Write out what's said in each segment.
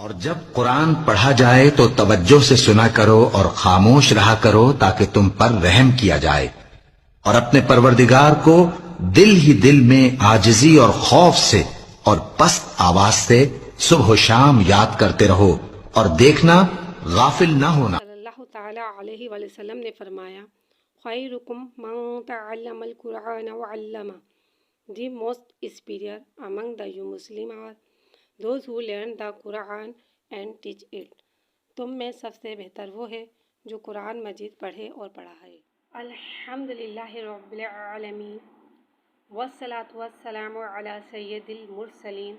और जब कुरान पढ़ा जाए तो तवज्जो से सुना करो और खामोश रहा करो ताकि तुम पर रहम किया जाए। और अपने परवरदिगार को दिल ही दिल में आजिजी और खौफ से और पस्त आवाज से सुबह शाम याद करते रहो और देखना गाफिल ना होना। सल्लल्लाहु ताला अलैहि वसल्लम ने फरमाया, खैरुकुम मन तअल्लमल कुरान व अल्लमा। The most superior among the you Muslim are those who learn the Quran and teach it. तुम में सबसे बेहतर वो है जो कुरान मजीद पढ़े और पढ़ाए। अल्हम्दुलिल्लाहि रब्बिल आलमीन वस्सलातु वस्सलामु अला सय्यदिल मुरसलीन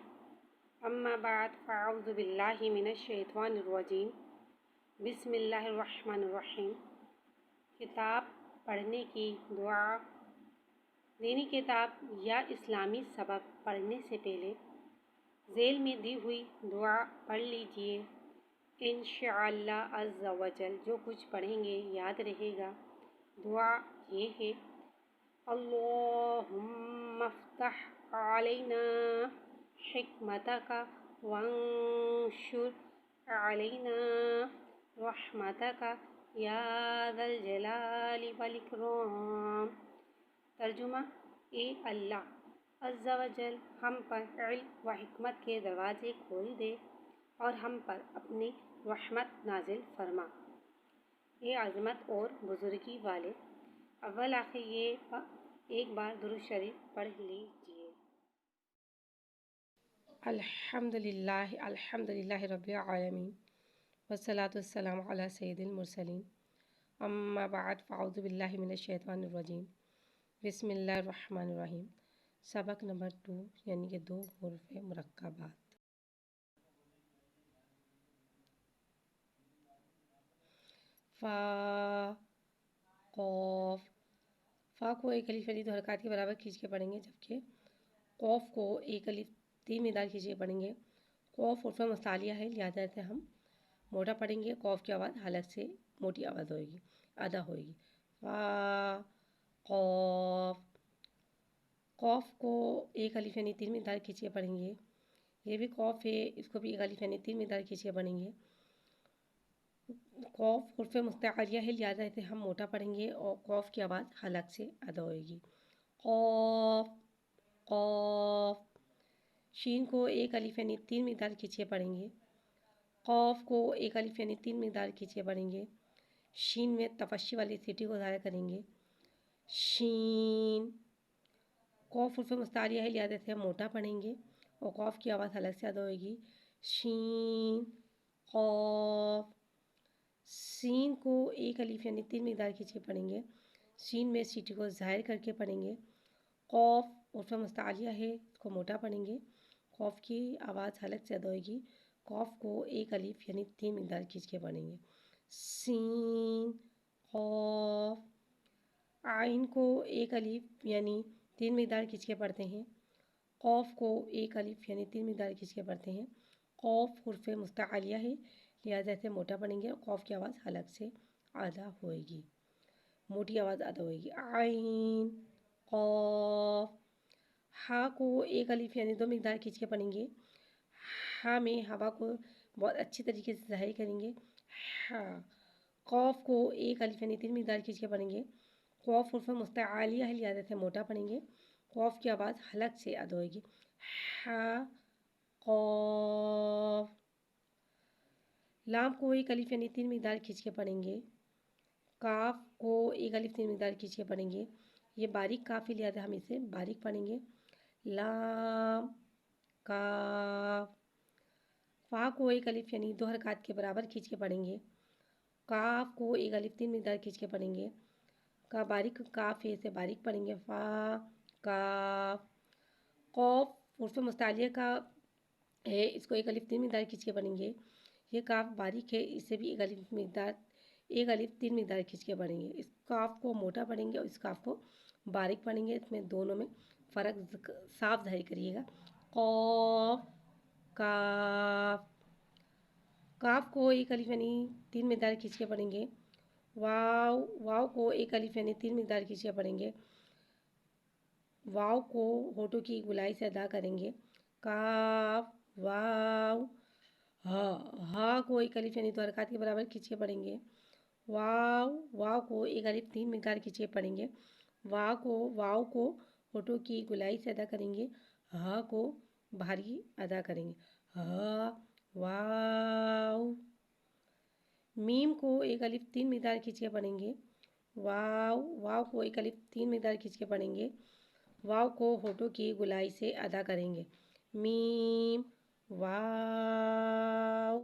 अम्मा बाद फ़अऊज़ु बिल्लाहि मिनश शैतानिर रजीम बिस्मिल्लाहिर रहमानिर रहीम। किताब पढ़ने की दुआ। दीनी किताब या इस्लामी सबक पढ़ने से पहले झेल में दी हुई दुआ पढ़ लीजिए। इंशाअल्लाह अज़्ज़ा वजल जो कुछ पढ़ेंगे याद रहेगा। दुआ ये है, अल्लाहुम्मा फ़्तह अलैना हिकमतका वंशुर अलैना रहमतका या ज़ल जलाली वल इकराम। तर्जुमा, ए अल्लाह अज़्ज़ा वजल हम पर इल्म व हिकमत के दरवाज़े खोल दे और हम पर अपनी रहमत नाजिल फरमा। ये अज़मत और बुज़ुर्गी वाले। अव्वल आखिर ये एक बार दुरूद शरीफ पढ़ लीजिए। अल्हम्दुलिल्लाहि रब्बिल आलमीन वस्सलातु वस्सलामु अला सय्यदिल मुरसलीन अम्मा बाद फ़अऊज़ु बिल्लाहि मिनश शैतानिर रजीम बिस्मिल्लाहिर्रहमानिर्रहीम। सबक नंबर 2 यानी कि 2 हुर्फ़ मुरक्कबात। फ़ा, क़ाफ। फ़ा को एक अलिफ यानी 2 हरकत के बराबर खींच के पढ़ेंगे, जबकि क़ाफ को एक अलिफ 3 मिदार खींच के पढ़ेंगे। क़ाफ हुर्फ़ मुस्तालिया है, लिहाजा से हम मोटा पढ़ेंगे। क़ाफ की आवाज़ हलक से मोटी आवाज़ होएगी, अदा होएगी। फ़ा, क़ाफ। क़ाफ को एक अलिफ यानी 3 मिदार खींच के पढ़ेंगे। ये भी क़ाफ है, इसको भी एक अलिफ यानी 3 मिदार खींच के पढ़ेंगे। क़ाफ हुर्फ़ मुस्तालिया है, लिहाजा से हम मोटा पढ़ेंगे और क़ाफ की आवाज़ हलक से अदा होएगी। क़ाफ, क़ाफ। शीन को एक अलिफ यानी 3 मिदार खींच के पढ़ेंगे। क़ाफ को एक अलिफ यानी 3 मिदार खींच के पढ़ेंगे। शीन में तफ़श्शी वाली सीटी को ज़ाहिर करेंगे। शीन। क़ाफ हुर्फ़ मुस्तालिया है, लिहाजा से हम मोटा पढ़ेंगे और क़ाफ की आवाज़ हलक से अदा होएगी। शीन, क़ाफ। सीन को एक अलिफ यानी 3 मिदार खींच के पढ़ेंगे। सीन में सीटी को ज़ाहिर करके पढ़ेंगे। क़ाफ हुर्फ़ मुस्तालिया है, इसको मोटा पढ़ेंगे। क़ाफ की आवाज़ हलक से अदा होएगी। क़ाफ को एक अलिफ यानी 3 मिदार खींच के पढ़ेंगे। सीन, क़ाफ। आइन को एक अलिफ यानी 3 मिदार खींच के पढ़ते हैं। क़ाफ को एक अलिफ यानी 3 मिदार खींच के पढ़ते हैं। क़ाफ हुर्फ़ मुस्तालिया है, लिहाजा से मोटा पढ़ेंगे और क़ाफ की आवाज़ हलक से अदा होएगी, मोटी आवाज़ अदा होएगी। आइन, क़ाफ। हा को एक अलिफ यानी 2 मिदार खींच के पढ़ेंगे। हा में हवा को बहुत अच्छी तरीके से ज़ाहिर करेंगे। हा। क़ाफ को एक अलिफ यानी 3 मिदार खींच के पढ़ेंगे। क़ाफ हुर्फ़ मुस्तालिया है, लिहाजा से मोटा पढ़ेंगे। क़ाफ की आवाज़ हलक से अदा होएगी। हा, क़ाफ। लाम को एक अलिफ यानी 3 मिदार खींच के पढ़ेंगे। काफ को एक अलिफ 3 मिदार खींच के पढ़ेंगे। ये बारीक काफ है, लिहाजा हम इसे बारीक पढ़ेंगे। लाम, काफ। फा को एक अलिफ यानी 2 हरकत के बराबर खींच के पढ़ेंगे। काफ को एक अलिफ 3 मिदार खींच के पढ़ेंगे। का बारीक काफ है, इसे बारीक पढ़ेंगे। फा, काफ। क़ाफ हुर्फ़ मुस्तालिया का है, इसको एक अलिफ 3 मिदार खींच के पढ़ेंगे। ये काफ बारीक है, इसे भी एक अलिफ 3 मिदार खींच के पढ़ेंगे। इस काफ को मोटा पढ़ेंगे और इस काफ को बारीक पढ़ेंगे। इसमें दोनों में फ़र्क साफ ज़ाहिर करिएगा। क़ाफ, काफ। काफ को एक अलिफ यानी 3 मिदार खींच के पढ़ेंगे। वाव, वाव को एक अलिफ यानी 3 मिदार खींच के पढ़ेंगे। वाव को होठों की गुलाई से अदा करेंगे। काफ, वाव, हा। हा को एक अलिफ यानी दो हरकत के बराबर खींच के पढ़ेंगे। वाव वाव को एक अलिफ 3 मिकदार खींच के पढ़ेंगे। वाव को होठों की गुलाई से अदा करेंगे। हा को भारी अदा करेंगे। हा वाव। मीम को एक अलिफ 3 मिकदार खींच के पढ़ेंगे। वाव को एक अलिफ 3 मिकदार खींच के पढ़ेंगे। वाव को होठों की गुलाई से अदा करेंगे। मीम वाव।